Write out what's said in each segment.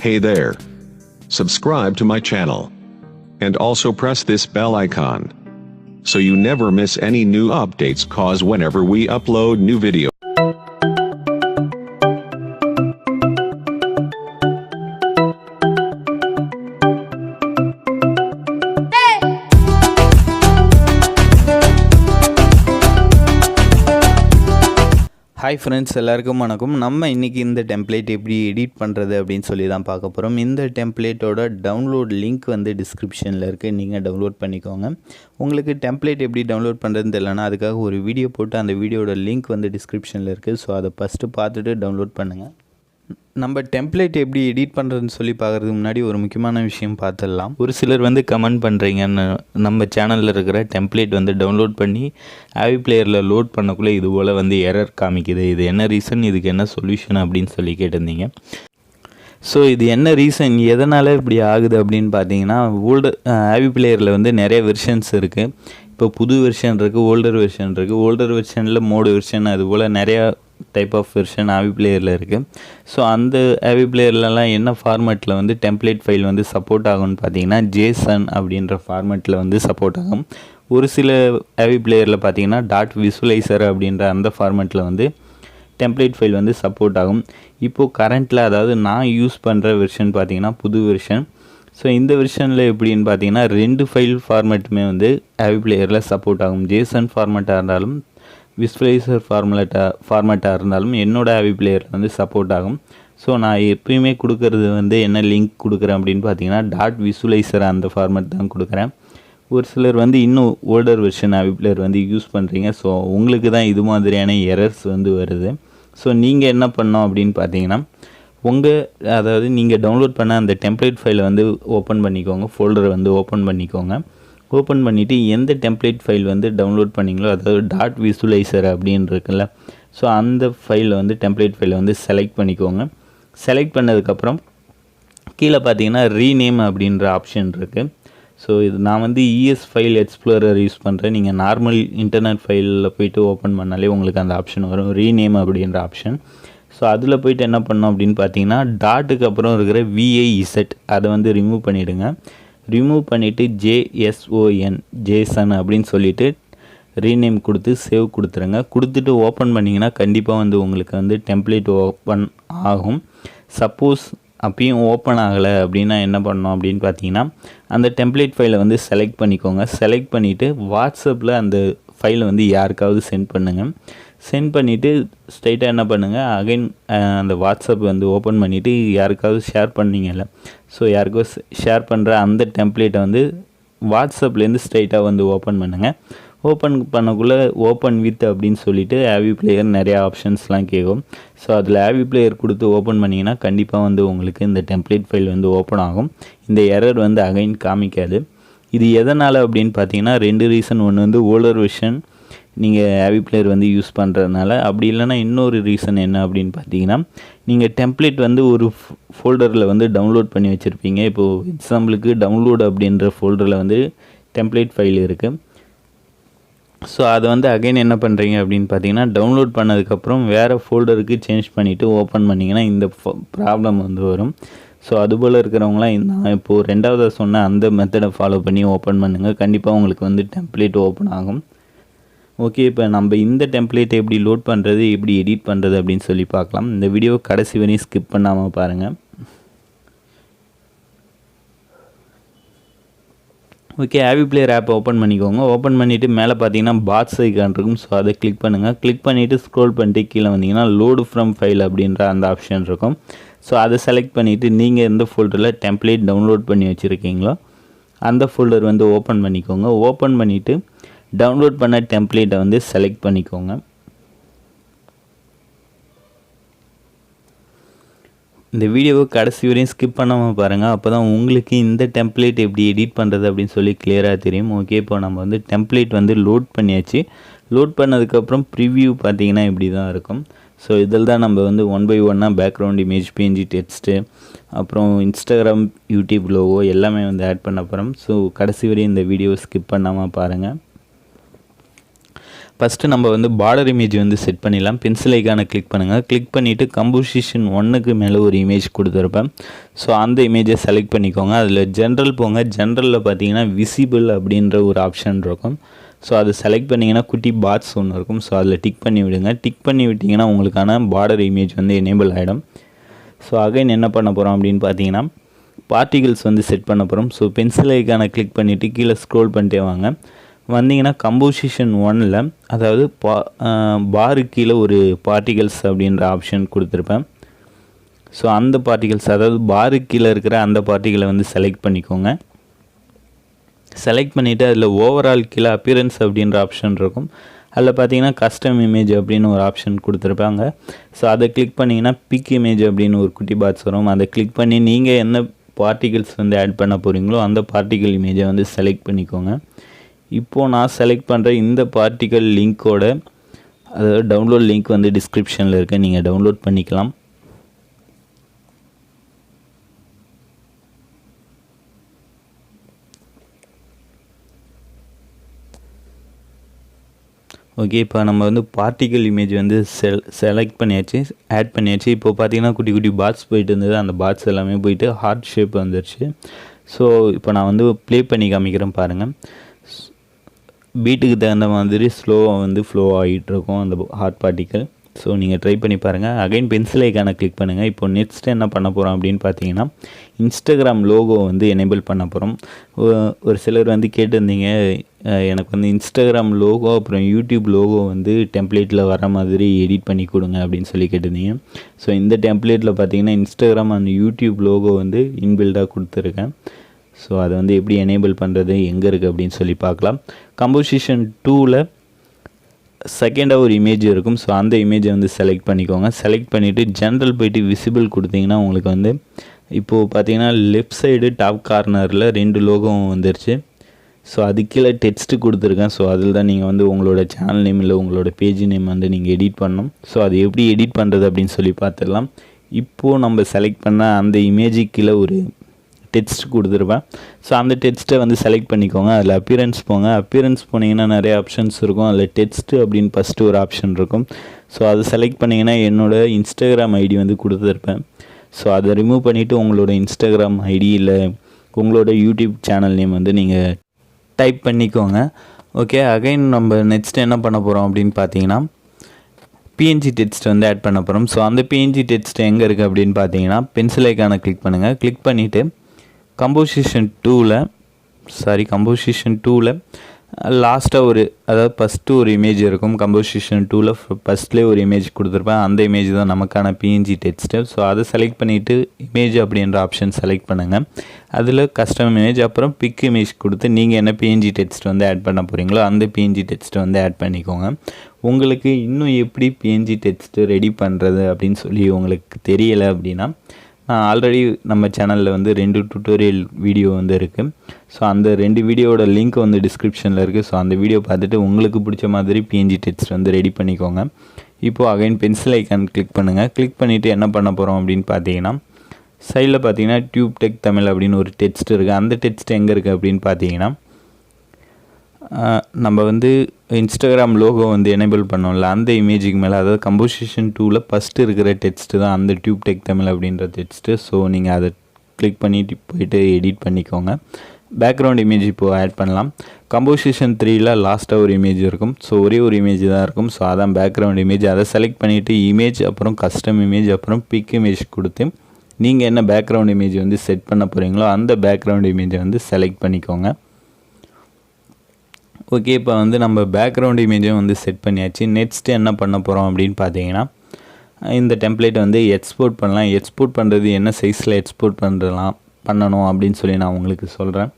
Hey there. Subscribe to my channel. And also press this bell icon, so you never miss any new updates cause whenever we upload new video. Hi friends, எல்லாருக்கும் வணக்கம். நம்ம இன்றைக்கி இந்த template எப்படி edit பண்ணுறது அப்படின்னு சொல்லி தான் பார்க்க போகிறோம். இந்த டெம்ப்ளேட்டோட டவுன்லோட் லிங்க் வந்து டிஸ்கிரிப்ஷனில் இருக்குது, நீங்கள் டவுன்லோட் பண்ணிக்கோங்க. உங்களுக்கு டெம்ப்ளேட் எப்படி டவுன்லோட் பண்ணுறதுன்னு தெரியலனா அதுக்காக ஒரு வீடியோ போட்டு அந்த வீடியோட லிங்க் வந்து டிஸ்கிரிப்ஷனில் இருக்குது. ஸோ அதை ஃபஸ்ட்டு பார்த்துட்டு டவுன்லோட் பண்ணுங்கள். நம்ம டெம்ப்ளேட் எப்படி எடிட் பண்ணுறதுன்னு சொல்லி பார்க்குறதுக்கு முன்னாடி ஒரு முக்கியமான விஷயம் பார்த்துடலாம். ஒரு சிலர் வந்து கமெண்ட் பண்ணுறீங்கன்னு நம்ம சேனலில் இருக்கிற டெம்ப்ளேட் வந்து டவுன்லோட் பண்ணி Aveeplayerல லோட் பண்ணக்குள்ளே இது போல் வந்து எரர் காமிக்குது, இது என்ன ரீசன், இதுக்கு என்ன சொல்யூஷன் அப்படின்னு சொல்லி கேட்டிருந்தீங்க. ஸோ இது என்ன ரீசன், எதனால் இப்படி ஆகுது அப்படின்னு பார்த்தீங்கன்னா, Aveeplayerல வந்து நிறைய வெர்ஷன்ஸ் இருக்குது. இப்போ புது வெர்ஷன் இருக்குது, ஓல்டர் வெர்ஷன் இருக்குது. ஓல்டர் வெர்ஷனில் மோடு வெர்ஷன், அதுபோல் நிறையா டைப் ஆஃப் வெர்ஷன் Aveeplayerல இருக்குது. ஸோ அந்த Aveeplayerலலாம் என்ன ஃபார்மேட்டில் வந்து டெம்ப்ளேட் ஃபைல் வந்து சப்போர்ட் ஆகும்னு பார்த்தீங்கன்னா JSON அப்படின்ற ஃபார்மேட்டில் வந்து சப்போர்ட் ஆகும். ஒரு சில Aveeplayerல பார்த்தீங்கன்னா .visualizer அப்படின்ற அந்த ஃபார்மேட்டில் வந்து டெம்ப்ளேட் ஃபைல் வந்து சப்போர்ட் ஆகும். இப்போது கரண்ட்டில், அதாவது நான் யூஸ் பண்ணுற வெர்ஷன் பார்த்தீங்கன்னா புது வெர்ஷன். ஸோ இந்த வெர்ஷனில் எப்படின்னு பார்த்தீங்கன்னா 2 ஃபைல் ஃபார்மேட்டுமே வந்து Aveeplayerல சப்போர்ட் ஆகும். JSON ஃபார்மேட்டாக இருந்தாலும் விசுவலைசர் ஃபார்மேட்டாக இருந்தாலும் என்னோட Aveeplayerல வந்து சப்போர்ட் ஆகும். ஸோ நான் எப்பயுமே கொடுக்கறது வந்து என்ன லிங்க் கொடுக்குறேன் அப்படின்னு பார்த்தீங்கன்னா .visualizer அந்த ஃபார்மேட் தான் கொடுக்குறேன். ஒரு சிலர் வந்து இன்னும் ஓல்டர் வெர்ஷன் Aveeplayerல வந்து யூஸ் பண்ணுறீங்க. ஸோ உங்களுக்கு தான் இது மாதிரியான எரர்ஸ் வந்து வருது. ஸோ நீங்கள் என்ன பண்ணோம் அப்படின்னு பார்த்தீங்கன்னா, அதாவது நீங்கள் டவுன்லோட் பண்ண அந்த டெம்ப்ளேட் ஃபைலை வந்து ஓப்பன் பண்ணிக்கோங்க, ஃபோல்டரை வந்து ஓப்பன் பண்ணிக்கோங்க. ஓப்பன் பண்ணிவிட்டு எந்த டெம்ப்ளேட் ஃபைல் வந்து டவுன்லோட் பண்ணிங்களோ, அதாவது .visualizer அப்படின்னு இருக்குல்ல, ஸோ அந்த ஃபைலில் வந்து டெம்ப்ளேட் ஃபைலை வந்து செலக்ட் பண்ணிக்கோங்க. செலக்ட் பண்ணதுக்கப்புறம் கீழே பார்த்தீங்கன்னா ரீநேம் அப்படின்ற ஆப்ஷன் இருக்குது. ஸோ இது நான் வந்து ஃபைல் எக்ஸ்ப்ளோரர் யூஸ் பண்ணுறேன். நீங்கள் நார்மல் இன்டர்நெட் ஃபைலில் போய்ட்டு ஓப்பன் பண்ணாலே உங்களுக்கு அந்த ஆப்ஷன் வரும், ரீநேம் அப்படின்ற ஆப்ஷன். ஸோ அதில் போய்ட்டு என்ன பண்ணோம் அப்படின்னு பார்த்தீங்கன்னா, டாட்டுக்கு அப்புறம் இருக்கிற VIZ அதை வந்து ரிமூவ் பண்ணிவிடுங்க. ரிமூவ் பண்ணிவிட்டு JSON அப்படின்னு சொல்லிவிட்டு ரீநேம் கொடுத்து சேவ் கொடுத்துருங்க. கொடுத்துட்டு ஓப்பன் பண்ணிங்கன்னா கண்டிப்பாக வந்து உங்களுக்கு வந்து டெம்ப்ளேட் ஓப்பன் ஆகும். சப்போஸ் அப்பயும் ஓப்பன் ஆகலை அப்படின்னா என்ன பண்ணணும் அப்படின்னு பார்த்தீங்கன்னா, அந்த டெம்ப்ளேட் ஃபைலை வந்து செலக்ட் பண்ணிக்கோங்க. செலக்ட் பண்ணிவிட்டு வாட்ஸ்அப்பில் அந்த ஃபைலை வந்து யாருக்காவது சென்ட் பண்ணுங்கள். சென்ட் பண்ணிவிட்டு ஸ்ட்ரைட்டாக என்ன பண்ணுங்கள், அகைன் அந்த வாட்ஸ்அப் வந்து ஓப்பன் பண்ணிவிட்டு யாருக்காவது ஷேர் பண்ணிங்கல்ல, ஸோ யாருக்காவது ஷேர் பண்ணுற அந்த டெம்ப்ளேட்டை வந்து வாட்ஸ்அப்லேருந்து ஸ்ட்ரைட்டாக வந்து ஓப்பன் பண்ணுங்கள். ஓப்பன் பண்ணக்குள்ளே ஓப்பன் வித் அப்படின்னு சொல்லிவிட்டு Aveeplayerல நிறையா ஆப்ஷன்ஸ்லாம் கேட்கும். ஸோ அதில் Aveeplayerல கொடுத்து ஓப்பன் பண்ணிங்கன்னா கண்டிப்பாக வந்து உங்களுக்கு இந்த டெம்ப்ளேட் ஃபைல் வந்து ஓப்பன் ஆகும். இந்த எரர் வந்து அகைன் காமிக்காது. இது எதனால் அப்படின்னு பார்த்தீங்கன்னா 2 ரீசன். ஒன்று வந்து ஓல்டர் வெர்ஷன் நீங்கள் Aveeplayerல வந்து யூஸ் பண்ணுறதுனால. அப்படி இல்லைனா இன்னொரு ரீசன் என்ன அப்படின்னு பார்த்தீங்கன்னா, நீங்கள் டெம்ப்ளேட் வந்து ஒரு ஃபோல்டரில் வந்து டவுன்லோட் பண்ணி வச்சுருப்பீங்க. இப்போது எக்ஸாம்பிளுக்கு டவுன்லோட் அப்படின்ற ஃபோல்டரில் வந்து டெம்ப்ளேட் ஃபைல் இருக்குது. ஸோ அதை வந்து அகைன் என்ன பண்ணுறீங்க அப்படின்னு பார்த்தீங்கன்னா, டவுன்லோட் பண்ணதுக்கப்புறம் வேறு ஃபோல்டருக்கு சேஞ்ச் பண்ணிவிட்டு ஓப்பன் பண்ணிங்கன்னா இந்த ப்ராப்ளம் வந்து வரும். ஸோ அதுபோல் இருக்கிறவங்களாம் நான் இப்போது 2வது சொன்ன அந்த மெத்தடை ஃபாலோ பண்ணி ஓப்பன் பண்ணுங்கள். கண்டிப்பாக உங்களுக்கு வந்து டெம்ப்ளேட் ஓப்பன் ஆகும். ஓகே, இப்போ நம்ம இந்த டெம்ப்ளேட்டை எப்படி லோட் பண்ணுறது, எப்படி எடிட் பண்ணுறது அப்படின்னு சொல்லி பார்க்கலாம். இந்த வீடியோ கடைசி வரையும் ஸ்கிப் பண்ணாமல் பாருங்கள். ஓகே, Aveeplayerல ஆப் ஓப்பன் பண்ணிக்கோங்க. ஓப்பன் பண்ணிவிட்டு மேலே பார்த்தீங்கன்னா பாட்ஸ் ஐக்கான் இருக்கும். ஸோ அதை கிளிக் பண்ணுங்கள். கிளிக் பண்ணிவிட்டு ஸ்க்ரோல் பண்ணிட்டு கீழே வந்தீங்கன்னா லோடு ஃப்ரம் ஃபைல் அப்படின்ற அந்த ஆப்ஷன் இருக்கும். ஸோ அதை செலக்ட் பண்ணிவிட்டு நீங்கள் எந்த ஃபோல்டரில் டெம்ப்ளேட் டவுன்லோட் பண்ணி வச்சுருக்கீங்களோ அந்த ஃபோல்டர் வந்து ஓப்பன் பண்ணிக்கோங்க. ஓப்பன் பண்ணிவிட்டு டவுன்லோட் பண்ண டெம்ப்ளேட்டை வந்து செலக்ட் பண்ணிக்கோங்க. இந்த வீடியோவை கடைசி வரையும் ஸ்கிப் பண்ணாமல் பாருங்கள். அப்போ தான் உங்களுக்கு இந்த டெம்ப்ளேட் எப்படி எடிட் பண்ணுறது அப்படின்னு சொல்லி கிளியராக தெரியும். ஓகே, இப்போ நம்ம வந்து டெம்ப்ளேட் வந்து லோட் பண்ணியாச்சு. லோட் பண்ணதுக்கப்புறம் ப்ரிவ்யூ பார்த்தீங்கன்னா இப்படி தான் இருக்கும். ஸோ இதில் தான் நம்ம வந்து 1 by 1 background image, PNG text, அப்புறம் Instagram, YouTube லோகோ எல்லாமே வந்து ஆட் பண்ண போகிறோம். ஸோ கடைசி வரையும் இந்த வீடியோவை ஸ்கிப் பண்ணாமல் பாருங்கள். ஃபஸ்ட்டு நம்ம வந்து பார்டர் இமேஜ் வந்து செட் பண்ணிடலாம். பென்சில் ஐக்கானை கிளிக் பண்ணுங்கள். கிளிக் பண்ணிவிட்டு கம்போசிஷன் 1க்கு மேலே ஒரு இமேஜ் கொடுத்துருப்பேன். ஸோ அந்த இமேஜை செலக்ட் பண்ணிக்கோங்க. அதில் ஜென்ரல் போங்க. ஜென்ரலில் பார்த்தீங்கன்னா விசிபிள் அப்படின்ற ஒரு ஆப்ஷன் இருக்கும். ஸோ அதை செலக்ட் பண்ணிங்கன்னா குட்டி பாட்ஸ் ஒன்று இருக்கும். ஸோ அதில் டிக் பண்ணி விடுங்க. டிக் பண்ணி விட்டிங்கன்னா உங்களுக்கான பார்டர் இமேஜ் வந்து எனேபிள் ஆகிடும். ஸோ அகைன் என்ன பண்ண போகிறோம் அப்படின்னு பார்த்தீங்கன்னா பார்ட்டிகல்ஸ் வந்து செட் பண்ண போகிறோம். ஸோ பென்சில் ஐக்கானை கிளிக் பண்ணிவிட்டு கீழே ஸ்க்ரோல் பண்ணிட்டே வாங்க. வந்தீங்கன்னா கம்போசிஷன் 1ல் அதாவது பாரு கீழே ஒரு பார்ட்டிகல்ஸ் அப்படின்ற ஆப்ஷன் கொடுத்துருப்பேன். ஸோ அந்த பார்ட்டிகல்ஸ் அதாவது பாரு கீழே இருக்கிற அந்த பார்ட்டிகளை வந்து செலக்ட் பண்ணிக்கோங்க. செலக்ட் பண்ணிவிட்டு அதில் ஓவரால் கீழே அப்பியரன்ஸ் அப்படின்ற ஆப்ஷன் இருக்கும். அதில் பார்த்தீங்கன்னா கஸ்டம் இமேஜ் அப்படின்னு ஒரு ஆப்ஷன் கொடுத்துருப்பாங்க. ஸோ அதை கிளிக் பண்ணிங்கன்னா பிக் இமேஜ் அப்படின்னு ஒரு குட்டி பாக்ஸ் வரும். அதை கிளிக் பண்ணி நீங்கள் என்ன பார்ட்டிகல்ஸ் வந்து ஆட் பண்ண போகிறீங்களோ அந்த பார்ட்டிகல் இமேஜை வந்து செலக்ட் பண்ணிக்கோங்க. இப்போது நான் செலக்ட் பண்ணுற இந்த பார்ட்டிகல் லிங்க்கோட அதாவது டவுன்லோட் லிங்க் வந்து டிஸ்கிரிப்ஷனில் இருக்குது, நீங்கள் டவுன்லோட் பண்ணிக்கலாம். ஓகே, இப்போ நம்ம வந்து பார்ட்டிகல் இமேஜ் வந்து செலக்ட் பண்ணியாச்சு, ஆட் பண்ணியாச்சு. இப்போ பார்த்தீங்கன்னா குட்டி குட்டி பாட்ஸ் போயிட்டு இருந்தது. அந்த பாட்ஸ் எல்லாமே போயிட்டு ஹார்ட் ஷேப் வந்துருச்சு. ஸோ இப்போ நான் வந்து ப்ளே பண்ணி காமிக்கிறேன் பாருங்கள். பீட்டுக்கு தகுந்த மாதிரி ஸ்லோவாக வந்து ஃப்ளோ ஆகிட்டுருக்கும் அந்த ஹார்ட் பார்ட்டிக்கல். ஸோ நீங்கள் ட்ரை பண்ணி பாருங்கள். அகைன் பென்சில் ஐக்கானை கிளிக் பண்ணுங்கள். இப்போ நெக்ஸ்ட் என்ன பண்ண போகிறோம் அப்படின்னு பார்த்தீங்கன்னா இன்ஸ்டாகிராம் லோகோ வந்து எனேபிள் பண்ண போகிறோம். ஒரு சிலர் வந்து கேட்டிருந்தீங்க, எனக்கு வந்து இன்ஸ்டாகிராம் லோகோ அப்புறம் யூடியூப் லோகோ வந்து டெம்ப்ளேட்டில் வர மாதிரி எடிட் பண்ணி கொடுங்க அப்படின்னு சொல்லி கேட்டிருந்தீங்க. ஸோ இந்த டெம்ப்ளேட்டில் பார்த்தீங்கன்னா இன்ஸ்டாகிராம் அண்ட் யூடியூப் லோகோ வந்து இன்பில்டாக கொடுத்துருக்கேன். ஸோ அதை வந்து எப்படி எனேபிள் பண்ணுறது, எங்கே இருக்குது அப்படின்னு சொல்லி பார்க்கலாம். கம்போசிஷன் 2ல் செகண்டாக ஒரு இமேஜ் இருக்கும். ஸோ அந்த இமேஜை வந்து செலக்ட் பண்ணிக்கோங்க. செலக்ட் பண்ணிவிட்டு ஜென்ரல் போய்ட்டு விசிபிள் கொடுத்தீங்கன்னா உங்களுக்கு வந்து இப்போது பார்த்தீங்கன்னா லெஃப்ட் சைடு டாப் கார்னரில் 2 லோகோவும் வந்துருச்சு. ஸோ அது கீழே டெக்ஸ்ட்டு கொடுத்துருக்கேன். ஸோ அதில் தான் நீங்கள் வந்து உங்களோட சேனல் நேம் இல்லை உங்களோட பேஜ் நேம் வந்து நீங்கள் எடிட் பண்ணணும். ஸோ அது எப்படி எடிட் பண்ணுறது அப்படின்னு சொல்லி பார்த்துடலாம். இப்போது நம்ம செலக்ட் பண்ண அந்த இமேஜுக்கு கீழே ஒரு டெக்ஸ்ட் கொடுத்துருப்பேன். ஸோ அந்த டெக்ஸ்ட்டை வந்து செலக்ட் பண்ணிக்கோங்க. அதில் அப்பியரன்ஸ் போங்க. அப்பியரன்ஸ் போனீங்கன்னா நிறைய ஆப்ஷன்ஸ் இருக்கும். அதில் டெக்ஸ்ட்டு அப்படின்னு ஃபஸ்ட்டு ஒரு ஆப்ஷன் இருக்கும். ஸோ அதை செலக்ட் பண்ணிங்கன்னா என்னோடய இன்ஸ்டாகிராம் ஐடி வந்து கொடுத்துருப்பேன். ஸோ அதை ரிமூவ் பண்ணிவிட்டு உங்களோட இன்ஸ்டாகிராம் ஐடி இல்லை உங்களோட யூடியூப் சேனல் நேம் வந்து நீங்கள் டைப் பண்ணிக்கோங்க. ஓகே, அகைன் நம்ம நெக்ஸ்ட் என்ன பண்ண போகிறோம் அப்படின்னு பார்த்தீங்கன்னா பிஎன்ஜி டெக்ஸ்ட் வந்து ஆட் பண்ண போகிறோம். ஸோ அந்த பிஎன்ஜி டெக்ஸ்ட் எங்கே இருக்குது அப்படின்னு பார்த்தீங்கன்னா பென்சில் ஐக்கானை கிளிக் பண்ணுங்கள். கிளிக் பண்ணிவிட்டு கம்போசிஷன் 2ல் லாஸ்ட்டாக அதாவது ஃபஸ்ட்டு ஒரு இமேஜ் இருக்கும். கம்போசிஷன் 2ல் ஃபஸ்ட்லேயே ஒரு இமேஜ் கொடுத்துருப்பேன். அந்த இமேஜ் தான் நமக்கான பிஎன்ஜி டெக்ஸ்ட்டு. ஸோ அதை செலக்ட் பண்ணிவிட்டு இமேஜ் அப்படின்ற ஆப்ஷன் செலக்ட் பண்ணுங்கள். அதில் கஸ்டம் இமேஜ் அப்புறம் பிக் இமேஜ் கொடுத்து நீங்கள் என்ன பிஎன்ஜி டெக்ஸ்ட் வந்து ஆட் பண்ண போகிறீங்களோ அந்த பிஎன்ஜி டெக்ஸ்ட்டை வந்து ஆட் பண்ணிக்கோங்க. உங்களுக்கு இன்னும் எப்படி பிஎன்ஜி டெக்ஸ்ட்டு ரெடி பண்ணுறது அப்படின்னு சொல்லி உங்களுக்கு தெரியலை அப்படின்னா ஆல்ரெடி நம்ம சேனலில் வந்து 2 டியூட்டோரியல் வீடியோ வந்து இருக்குது. ஸோ அந்த 2 வீடியோவோட லிங்க் வந்து டிஸ்கிரிப்ஷனில் இருக்குது. ஸோ அந்த வீடியோ பார்த்துட்டு உங்களுக்கு பிடிச்ச மாதிரி பிஎன்ஜி டெக்ஸ்ட் வந்து ரெடி பண்ணிக்கோங்க. இப்போது அகைன் பென்சில் ஐக்கான் கிளிக் பண்ணுங்கள். கிளிக் பண்ணிவிட்டு என்ன பண்ண போகிறோம் அப்படின்னு பார்த்தீங்கன்னா சைடில் பார்த்தீங்கன்னா டியூப் டெக் தமிழ் அப்படின்னு ஒரு டெக்ஸ்ட் இருக்குது. அந்த டெக்ஸ்ட் எங்கே இருக்குது அப்படின்னு பார்த்தீங்கன்னா நம்ம வந்து இன்ஸ்டாகிராம் லோகோ வந்து எனேபிள் பண்ணோம்ல அந்த இமேஜுக்கு மேலே அதாவது கம்போசிஷன் 2ல் ஃபஸ்ட்டு இருக்கிற டெக்ஸ்ட்டு தான் அந்த டியூப் டெக் தமிழ் அப்படின்ற டெக்ஸ்ட்டு. ஸோ நீங்கள் அதை கிளிக் பண்ணிட்டு போயிட்டு எடிட் பண்ணிக்கோங்க. பேக்ரவுண்ட் இமேஜ் இப்போது ஆட் பண்ணலாம். கம்போசிஷன் 3ல் லாஸ்ட்டாக ஒரு இமேஜ் இருக்கும். ஸோ ஒரே ஒரு இமேஜ் தான் இருக்கும். ஸோ அதான் பேக்ரவுண்ட் இமேஜ். அதை செலக்ட் பண்ணிவிட்டு இமேஜ் அப்புறம் கஸ்டம் இமேஜ் அப்புறம் பிக் இமேஜ் கொடுத்து நீங்கள் என்ன பேக்ரவுண்ட் இமேஜ் வந்து செட் பண்ண போகிறீங்களோ அந்த பேக்ரவுண்ட் இமேஜை வந்து செலக்ட் பண்ணிக்கோங்க. ஓகே, இப்போ வந்து நம்ம பேக்ரவுண்ட் இமேஜும் வந்து செட் பண்ணியாச்சு. நெக்ஸ்ட்டு என்ன பண்ண போகிறோம் அப்படின்னு பார்த்தீங்கன்னா இந்த டெம்ப்ளேட்டை வந்து எக்ஸ்போர்ட் பண்ணலாம். எக்ஸ்போர்ட் பண்ணுறது என்ன சைஸில் எக்ஸ்போர்ட் பண்ணணும் அப்படின்னு சொல்லி நான் உங்களுக்கு சொல்கிறேன்.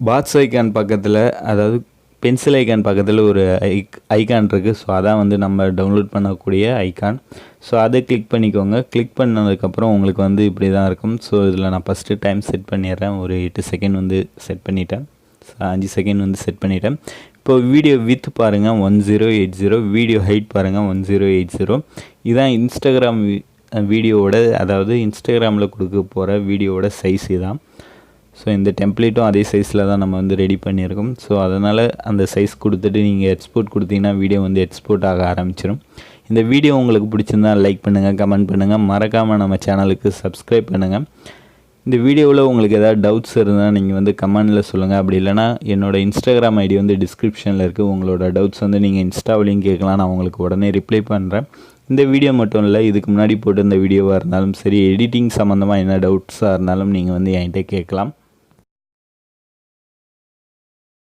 பாக்ஸ் ஐக்கான் பக்கத்தில் அதாவது பென்சில் ஐக்கான் பக்கத்தில் ஒரு ஐக்கான் இருக்குது. ஸோ அதான் வந்து நம்ம டவுன்லோட் பண்ணக்கூடிய ஐக்கான். ஸோ அதை கிளிக் பண்ணிக்கோங்க. கிளிக் பண்ணதுக்கப்புறம் உங்களுக்கு வந்து இப்படி தான் இருக்கும். ஸோ இதில் நான் ஃபஸ்ட்டு டைம் செட் பண்ணிடுறேன். ஒரு 8 செகண்ட் வந்து செட் பண்ணிட்டேன். 5 செகண்ட் வந்து செட் பண்ணிட்டேன். இப்போ வீடியோ வித் பாருங்கள் 1080, வீடியோ ஹைட் பாருங்கள் 1080. இதுதான் இன்ஸ்டாகிராம் வீடியோவோட அதாவது இன்ஸ்டாகிராமில் கொடுக்க போகிற வீடியோவோட சைஸ் இதான். ஸோ இந்த டெம்ப்ளேட்டும் அதே சைஸில் தான் நம்ம வந்து ரெடி பண்ணியிருக்கோம். ஸோ அதனால் அந்த சைஸ் கொடுத்துட்டு நீங்கள் எக்ஸ்போர்ட் கொடுத்தீங்கன்னா வீடியோ வந்து எக்ஸ்போர்ட் ஆக ஆரம்பிச்சிடும். இந்த வீடியோ உங்களுக்கு பிடிச்சிருந்தா லைக் பண்ணுங்கள், கமெண்ட் பண்ணுங்கள், மறக்காமல் நம்ம சேனலுக்கு சப்ஸ்கிரைப் பண்ணுங்கள். இந்த வீடியோவில் உங்களுக்கு ஏதாவது டவுட்ஸ் இருந்தால் நீங்கள் வந்து கமெண்டில் சொல்லுங்கள். அப்படி இல்லைனா என்னோடய இன்ஸ்டாகிராம் ஐடி வந்து டிஸ்கிரிப்ஷனில் இருக்குது. உங்களோட டவுட்ஸ் வந்து நீங்கள் இன்ஸ்டாவிலையும் கேட்கலாம், நான் உங்களுக்கு உடனே ரிப்ளை பண்ணுறேன். இந்த வீடியோ மட்டும் இல்லை, இதுக்கு முன்னாடி போட்டு இந்த வீடியோவாக இருந்தாலும் சரி, எடிட்டிங் சம்மந்தமாக என்ன டவுட்ஸாக இருந்தாலும் நீங்கள் வந்து என்கிட்ட கேட்கலாம்.